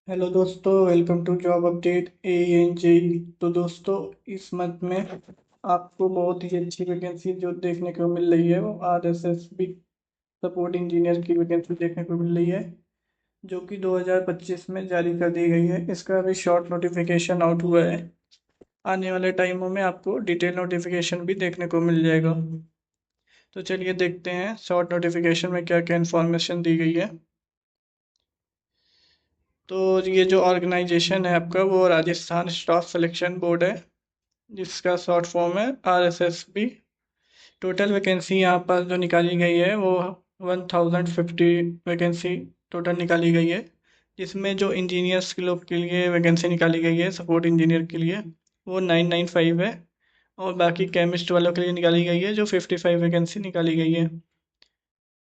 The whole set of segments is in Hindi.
हेलो दोस्तों, welcome to job update ANJ। तो दोस्तों, इस मंथ में आपको बहुत ही अच्छी वैकेंसी जो देखने को मिल रही है वो RSSB सपोर्ट इंजीनियर की वैकेंसी देखने को मिल रही है, जो कि 2025 में जारी कर दी गई है। इसका अभी शॉर्ट नोटिफिकेशन आउट हुआ है। आने वाले टाइमों में आपको डिटेल नोटिफिकेशन भी देखने को मिल जाएगा। तो चलिए देखते हैं शॉर्ट नोटिफिकेशन में क्या क्या इन्फॉर्मेशन दी गई है। तो ये जो ऑर्गेनाइजेशन है आपका वो राजस्थान स्टाफ सिलेक्शन बोर्ड है, जिसका शॉर्ट फॉर्म है RSSB। टोटल वैकेंसी यहाँ पर जो निकाली गई है वो 1050 वैकेंसी टोटल निकाली गई है, जिसमें जो इंजीनियर्स के लोग के लिए वैकेंसी निकाली गई है सपोर्ट इंजीनियर के लिए वो 995 है। और बाकी केमिस्ट वालों के लिए निकाली गई है जो 55 वैकेंसी निकाली गई है।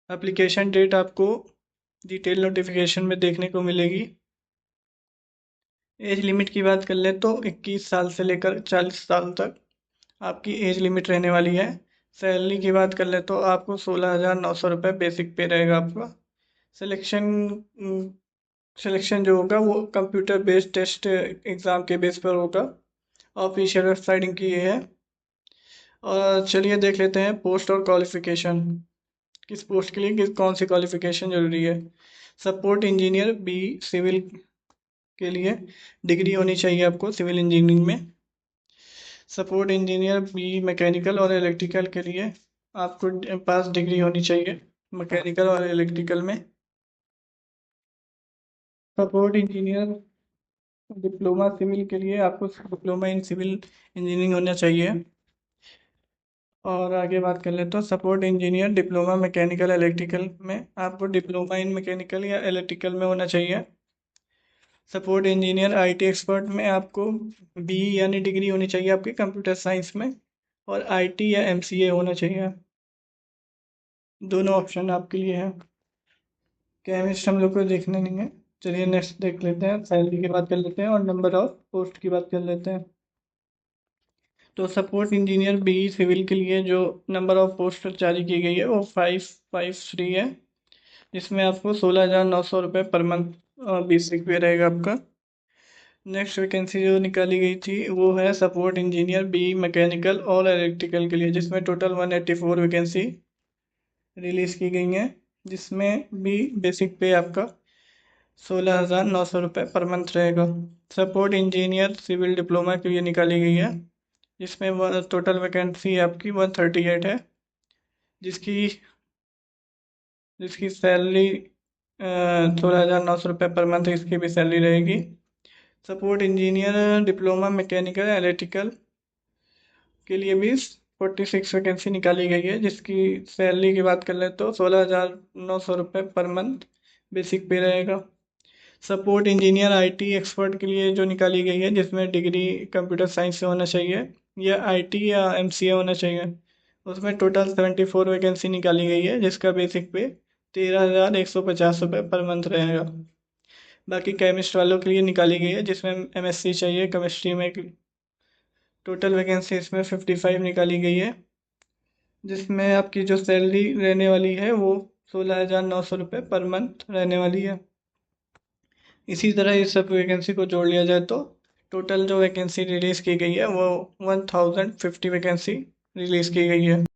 एप्लीकेशन डेट आपको डिटेल नोटिफिकेशन में देखने को मिलेगी। एज लिमिट की बात कर ले तो 21 साल से लेकर 40 साल तक आपकी एज लिमिट रहने वाली है। सैलरी की बात कर ले तो आपको 16,900 रुपये बेसिक पे रहेगा आपका। सिलेक्शन सिलेक्शन जो होगा वो कंप्यूटर बेस्ड टेस्ट एग्ज़ाम के बेस पर होगा। ऑफिशियल वेबसाइट इनकी ये है। और चलिए देख लेते हैं पोस्ट और क्वालिफिकेशन। किस पोस्ट के लिए कौन सी क्वालिफिकेशन जरूरी है। सपोर्ट इंजीनियर बी सिविल के लिए डिग्री होनी चाहिए आपको सिविल इंजीनियरिंग में। सपोर्ट इंजीनियर बी मैकेनिकल और इलेक्ट्रिकल के लिए आपको पास डिग्री होनी चाहिए मैकेनिकल और इलेक्ट्रिकल में। सपोर्ट इंजीनियर डिप्लोमा सिविल के लिए आपको डिप्लोमा इन सिविल इंजीनियरिंग होना चाहिए। और आगे बात कर ले तो support engineer diploma mechanical electrical में आपको डिप्लोमा इन मैकेनिकल या इलेक्ट्रिकल में होना चाहिए। सपोर्ट इंजीनियर IT एक्सपर्ट में आपको BE यानी डिग्री होनी चाहिए आपकी कंप्यूटर साइंस में, और IT या MCA होना चाहिए। दोनों ऑप्शन आपके लिए हैं। केमिस्ट हम लोग को देखना नहीं है। चलिए नेक्स्ट देख लेते हैं, सैलरी की बात कर लेते हैं और नंबर ऑफ पोस्ट की बात कर लेते हैं। तो सपोर्ट इंजीनियर BE सिविल के लिए जो नंबर ऑफ पोस्ट जारी की गई है वो 553 है, जिसमें आपको 16,900 रुपये पर मंथ बेसिक पे रहेगा आपका। नेक्स्ट वैकेंसी जो निकाली गई थी वो है सपोर्ट इंजीनियर BE मैकेनिकल और इलेक्ट्रिकल के लिए, जिसमें टोटल 184 वैकेंसी रिलीज़ की गई हैं, जिसमें भी बेसिक पे आपका 16,900 रुपये पर मंथ रहेगा। सपोर्ट इंजीनियर सिविल डिप्लोमा के लिए निकाली गई है, जिसमें टोटल वैकेंसी आपकी 138 है, जिसकी जिसकी सैलरी 16,900 रुपये पर मंथ इसकी भी सैलरी रहेगी। Support engineer diploma mechanical electrical के लिए भी 46 वैकेंसी निकाली गई है, जिसकी सैलरी की बात कर ले तो 16,900 रुपये पर मंथ बेसिक पे रहेगा। सपोर्ट इंजीनियर IT एक्सपर्ट के लिए जो निकाली गई है, जिसमें डिग्री कंप्यूटर साइंस से होना चाहिए या IT या MCA होना चाहिए, उसमें टोटल 74 वैकेंसी निकाली गई है, जिसका बेसिक पे 13,150 रुपये पर मंथ रहेगा। बाकी केमिस्ट वालों के लिए निकाली गई है, जिसमें MSc चाहिए केमिस्ट्री में। टोटल वैकेंसी इसमें 55 निकाली गई है, जिसमें आपकी जो सैलरी रहने वाली है वो 16,900 रुपये पर मंथ रहने वाली है। इसी तरह इस सब वैकेंसी को जोड़ लिया जाए तो टोटल जो वैकेंसी रिलीज़ की गई है वो 1050 वैकेंसी रिलीज़ की गई है।